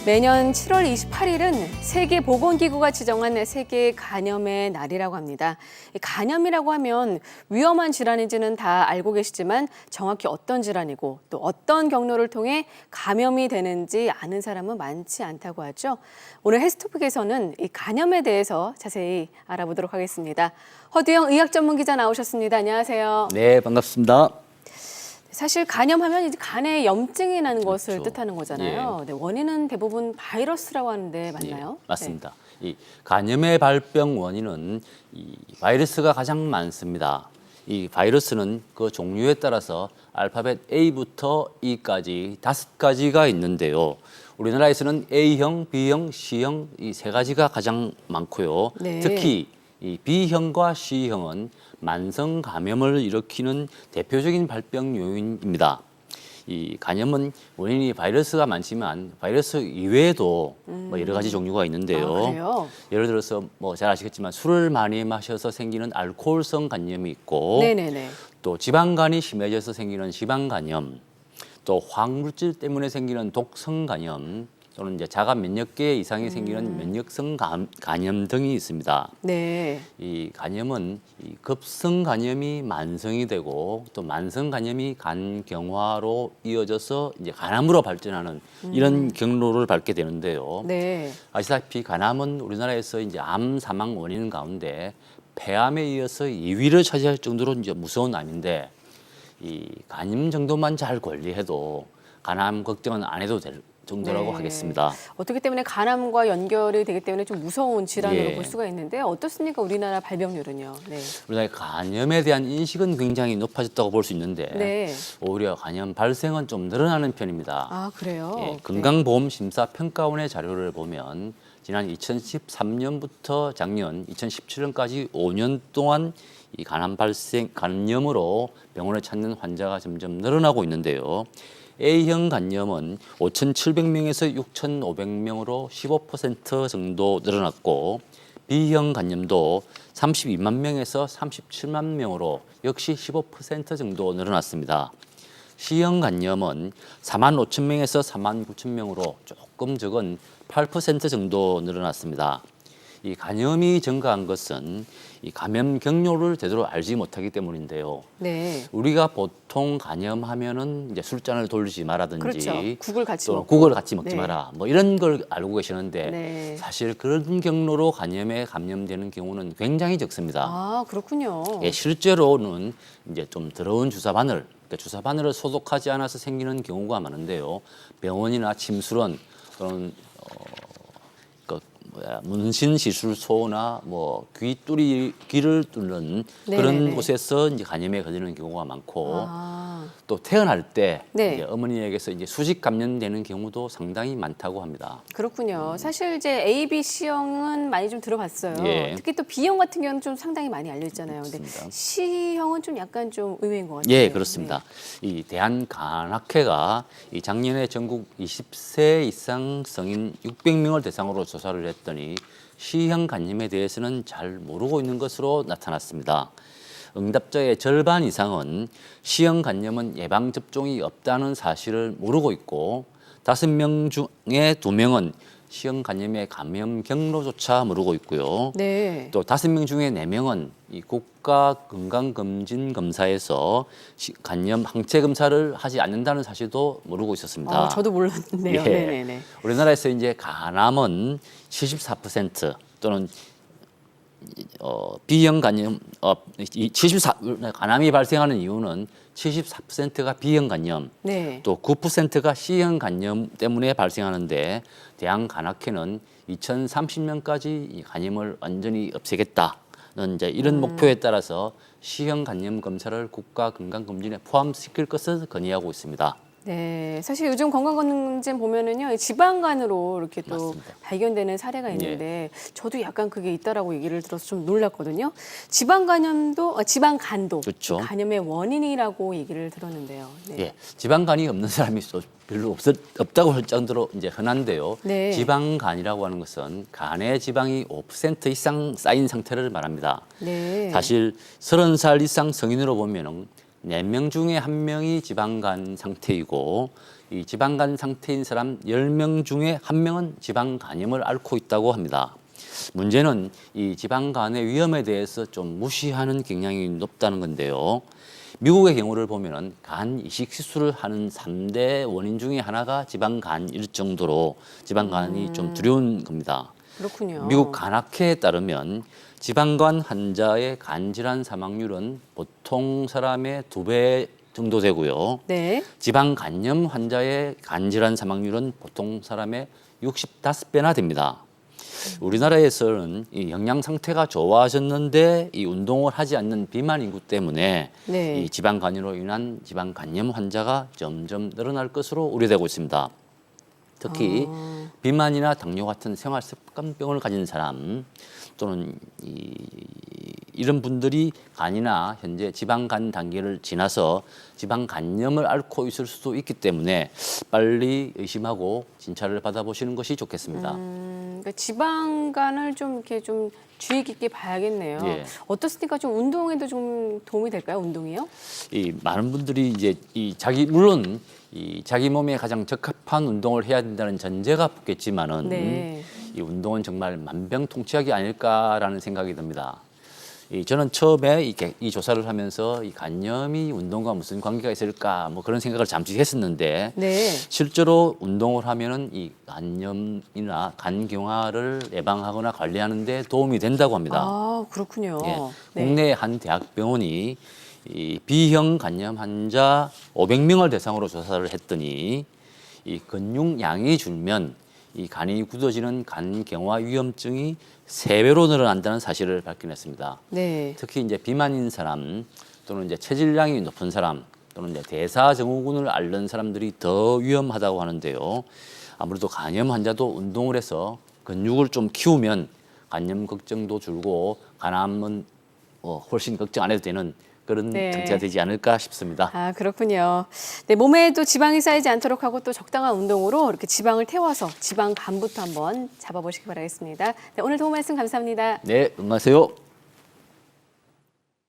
매년 7월 28일은 세계보건기구가 지정한 세계 간염의 날이라고 합니다. 간염이라고 하면 위험한 질환인지는 다 알고 계시지만 정확히 어떤 질환이고 또 어떤 경로를 통해 감염이 되는지 아는 사람은 많지 않다고 하죠. 오늘 헬스토픽에서는 이 간염에 대해서 자세히 알아보도록 하겠습니다. 허두영 의학전문기자 나오셨습니다. 안녕하세요. 네, 반갑습니다. 사실 간염하면 이제 간에 염증이 나는 것을 그렇죠. 뜻하는 거잖아요. 네, 원인은 대부분 바이러스라고 하는데 맞나요? 예, 맞습니다. 이 간염의 발병 원인은 이 바이러스가 가장 많습니다. 이 바이러스는 그 종류에 따라서 알파벳 A부터 E까지 5가지가 있는데요. 우리나라에서는 A형, B형, C형 이 3가지가 가장 많고요. 네. 특히 이 B형과 C형은 만성 감염을 일으키는 대표적인 발병 요인입니다. 이 간염은 원인이 바이러스가 많지만 바이러스 이외에도 뭐 여러 가지 종류가 있는데요. 아, 그래요? 예를 들어서 뭐 잘 아시겠지만 술을 많이 마셔서 생기는 알코올성 간염이 있고 네네네. 또 지방간이 심해져서 생기는 지방간염, 또 화학물질 때문에 생기는 독성 간염 또는 이제 자가 면역계 이상이 생기는 면역성 간염 등이 있습니다. 네. 이 간염은 이 급성 간염이 만성이 되고 또 만성 간염이 간경화로 이어져서 이제 간암으로 발전하는 이런 경로를 밟게 되는데요. 네. 아시다시피 간암은 우리나라에서 이제 암 사망 원인 가운데 폐암에 이어서 2위를 차지할 정도로 이제 무서운 암인데 이 간염 정도만 잘 관리해도 간암 걱정은 안 해도 될 정도라고 네. 하겠습니다. 어떻기 때문에 간암과 연결이 되기 때문에 좀 무서운 질환으로 예. 볼 수가 있는데 어떻습니까? 우리나라 발병률은요? 네. 우리나라 간염에 대한 인식은 굉장히 높아졌다고 볼 수 있는데 네. 오히려 간염 발생은 좀 늘어나는 편입니다. 아, 그래요? 예, 건강보험심사평가원의 자료를 보면 지난 2013년부터 작년 2017년까지 5년 동안 이 간염으로 병원을 찾는 환자가 점점 늘어나고 있는데요. A형 간염은 5,700명에서 6,500명으로 15% 정도 늘어났고 B형 간염도 32만 명에서 37만 명으로 역시 15% 정도 늘어났습니다. C형 간염은 4만 5천 명에서 4만 9천 명으로 조금 적은 8% 정도 늘어났습니다. 이 간염이 증가한 것은 이 감염 경로를 제대로 알지 못하기 때문인데요. 네. 우리가 보통 간염하면은 이제 술잔을 돌리지 마라든지 그렇죠. 국을 같이 또 먹고. 국을 같이 먹지 네. 마라 뭐 이런 걸 알고 계시는데 네. 사실 그런 경로로 간염에 감염되는 경우는 굉장히 적습니다. 아, 그렇군요. 예, 실제로는 이제 좀 더러운 주사 바늘, 그러니까 주사 바늘을 소독하지 않아서 생기는 경우가 많은데요. 병원이나 침술원 또는 문신 시술소나 뭐 귀를 뚫는 그런 네네네. 곳에서 이제 간염에 걸리는 경우가 많고 아, 또 태어날 때 네. 이제 어머니에게서 이제 수직 감염되는 경우도 상당히 많다고 합니다. 그렇군요. 사실 이제 A, B, C형은 많이 좀 들어봤어요. 예. 특히 또 B형 같은 경우는 좀 상당히 많이 알려 있잖아요. 근데 그렇습니다. C형은 좀 약간 좀 의외인 것 같아요. 예, 그렇습니다. 이 대한간학회가 이 작년에 전국 20세 이상 성인 600명을 대상으로 조사를 했더니 C형 간염에 대해서는 잘 모르고 있는 것으로 나타났습니다. 응답자의 절반 이상은 C형 간염은 예방 접종이 없다는 사실을 모르고 있고 5명 중에 2명은 C형 간염의 감염 경로조차 모르고 있고요. 네. 또 5명 중에 4명은 이 국가 건강검진 검사에서 간염 항체 검사를 하지 않는다는 사실도 모르고 있었습니다. 아, 저도 몰랐는데요. 예. 네네네. 우리나라에서 이제 간암은 74% 또는 B형 간염, 간암이 발생하는 이유는 74%가 B형 간염, 네. 또 9%가 C형 간염 때문에 발생하는데 대한간학회는 2030년까지 이 간염을 완전히 없애겠다는 이제 이런 목표에 따라서 C형 간염 검사를 국가 건강검진에 포함시킬 것을 건의하고 있습니다. 네, 사실 요즘 건강검진 보면은요, 지방간으로 이렇게 또 맞습니다. 발견되는 사례가 있는데, 저도 약간 그게 있다라고 얘기를 들어서 좀 놀랐거든요. 지방간도 그렇죠. 간염의 원인이라고 얘기를 들었는데요. 네. 예, 지방간이 없는 사람이 별로 없다고 할 정도로 이제 흔한데요. 네. 지방간이라고 하는 것은 간의 지방이 5% 이상 쌓인 상태를 말합니다. 네. 사실 30살 이상 성인으로 보면은 4명 중에 1명이 지방간 상태이고 이 지방간 상태인 사람 10명 중에 1명은 지방 간염을 앓고 있다고 합니다. 문제는 이 지방간의 위험에 대해서 좀 무시하는 경향이 높다는 건데요. 미국의 경우를 보면은 간 이식 시술을 하는 3대 원인 중에 하나가 지방간일 정도로 지방간이 좀 두려운 겁니다. 그렇군요. 미국 간학회에 따르면 지방간 환자의 간질환 사망률은 보통 사람의 2배 정도 되고요. 네. 지방간염 환자의 간질환 사망률은 보통 사람의 65배나 됩니다. 우리나라에서는 이 영양 상태가 좋아졌는데 이 운동을 하지 않는 비만 인구 때문에 네. 이 지방 간염으로 인한 지방 간염 환자가 점점 늘어날 것으로 우려되고 있습니다. 특히 비만이나 당뇨 같은 생활 습관병을 가진 사람 또는 이런 분들이 간이나 현재 지방간 단계를 지나서 지방간염을 앓고 있을 수도 있기 때문에 빨리 의심하고 진찰을 받아보시는 것이 좋겠습니다. 그러니까 지방간을 좀 이렇게 좀 주의 깊게 봐야겠네요. 예. 어떻습니까? 좀 운동에도 좀 도움이 될까요? 운동이요? 이 많은 분들이 이제 물론 이 자기 몸에 가장 적합한 운동을 해야 된다는 전제가 붙겠지만은 네. 이 운동은 정말 만병통치약이 아닐까라는 생각이 듭니다. 저는 처음에 이 조사를 하면서 이 간염이 운동과 무슨 관계가 있을까 뭐 그런 생각을 잠시 했었는데 네. 실제로 운동을 하면은 이 간염이나 간경화를 예방하거나 관리하는 데 도움이 된다고 합니다. 아, 그렇군요. 예, 네. 국내 한 대학병원이 이 B형 간염 환자 500명을 대상으로 조사를 했더니 이 근육량이 줄면 이 간이 굳어지는 간경화 위험증이 3배로 늘어난다는 사실을 밝혀냈습니다. 네. 특히 이제 비만인 사람 또는 이제 체질량이 높은 사람 또는 이제 대사증후군을 앓는 사람들이 더 위험하다고 하는데요. 아무래도 간염 환자도 운동을 해서 근육을 좀 키우면 간염 걱정도 줄고 간암은 훨씬 걱정 안 해도 되는 그런 네. 상태가 되지 않을까 싶습니다. 아, 그렇군요. 네, 몸에도 지방이 쌓이지 않도록 하고 또 적당한 운동으로 이렇게 지방을 태워서 지방간부터 한번 잡아보시기 바라겠습니다. 네, 오늘 도움 말씀 감사합니다. 네, 응하세요.